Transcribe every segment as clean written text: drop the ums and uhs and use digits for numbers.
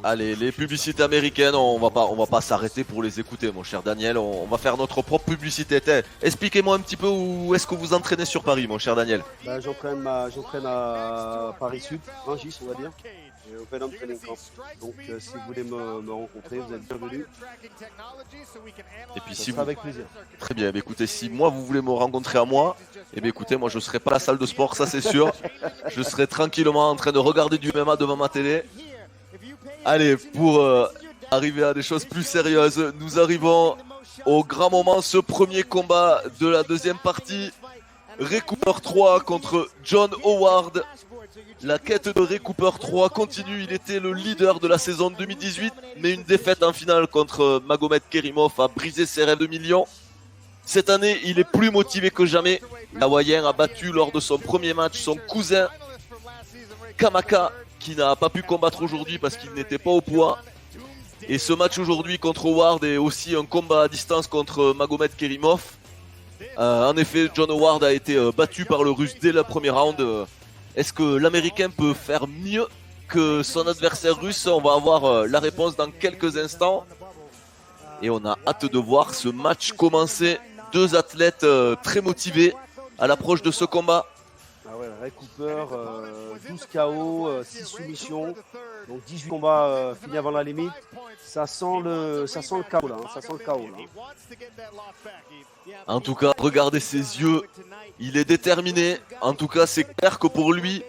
Allez, les publicités américaines, on va pas s'arrêter pour les écouter, mon cher Daniel. On va faire notre propre publicité. Expliquez-moi un petit peu où est-ce que vous entraînez sur Paris, mon cher Daniel. Bah, j'entraîne à Paris Sud, Rungis on va dire, et au Venom Training Camp. Donc si vous voulez me rencontrer, vous êtes bienvenus. Et puis Ça si sera vous... avec plaisir. Très bien, bah, écoutez, si moi vous voulez me rencontrer à moi, eh bien, écoutez, moi je serai pas à la salle de sport, ça c'est sûr. Je serai tranquillement en train de regarder du MMA devant ma télé. Allez, pour arriver à des choses plus sérieuses, nous arrivons au grand moment, ce premier combat de la deuxième partie. Ray Cooper 3 contre John Howard. La quête de Ray Cooper 3 continue, il était le leader de la saison 2018, mais une défaite en finale contre Magomed Kerimov a brisé ses rêves de millions. Cette année, il est plus motivé que jamais. L'Hawaïen a battu lors de son premier match son cousin Kamaka, qui n'a pas pu combattre aujourd'hui parce qu'il n'était pas au poids. Et ce match aujourd'hui contre Howard est aussi un combat à distance contre Magomed Kerimov. En effet, John Howard a été battu par le Russe dès le premier round. Est-ce que l'Américain peut faire mieux que son adversaire russe? On va avoir la réponse dans quelques instants. Et on a hâte de voir ce match commencer. Deux athlètes très motivés à l'approche de ce combat. Ah ouais, Ray Cooper, 12 KO, 6 soumissions, donc 18 combats finis avant la limite. Ça sent le KO là, ça sent le KO là. En tout cas, regardez ses yeux, il est déterminé. En tout cas, c'est clair que pour lui,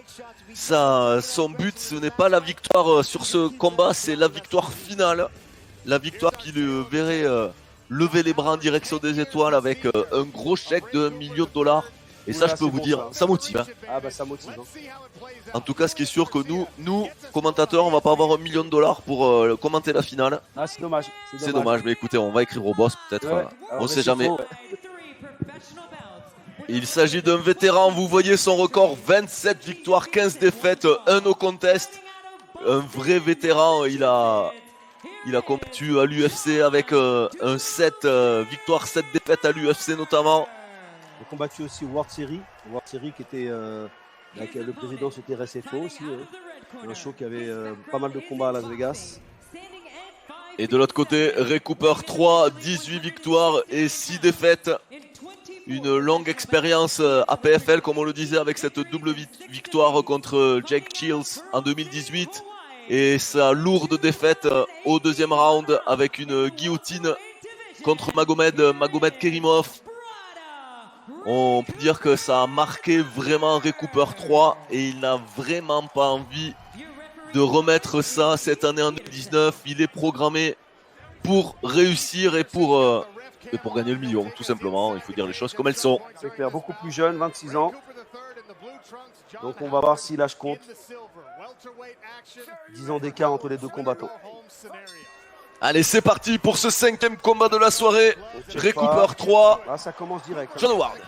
son but, ce n'est pas la victoire sur ce combat, c'est la victoire finale. La victoire qui le verrait lever les bras en direction des étoiles avec un gros chèque de $1 million. Et ça, je peux vous dire, ça motive. Hein. Ah bah ça motive. Hein. En tout cas, ce qui est sûr que nous, commentateurs, on va pas avoir $1 million pour commenter la finale. Ah c'est dommage. C'est dommage, mais écoutez, on va écrire au boss peut-être. Ouais. On sait jamais. Il s'agit d'un vétéran, vous voyez son record, 27 victoires, 15 défaites, 1 no contest. Un vrai vétéran, il a combattu à l'UFC avec un 7 victoires, 7 défaites à l'UFC notamment. Il a combattu aussi World Series qui était le président c'était RSFO aussi, un show qui avait pas mal de combats à Las Vegas. Et de l'autre côté, Ray Cooper 3, 18 victoires et 6 défaites. Une longue expérience à PFL, comme on le disait, avec cette double victoire contre Jake Shields en 2018 et sa lourde défaite au deuxième round avec une guillotine contre Magomed Kerimov. On peut dire que ça a marqué vraiment Ray Cooper 3 et il n'a vraiment pas envie de remettre ça cette année en 2019. Il est programmé pour réussir et pour gagner le million, tout simplement. Il faut dire les choses comme elles sont. C'est clair, beaucoup plus jeune, 26 ans. Donc on va voir s'il lâche compte. 10 ans d'écart entre les deux combattants. Allez, c'est parti pour ce 5e combat de la soirée. Ray Cooper 3. Ah, ça commence direct. John Howard.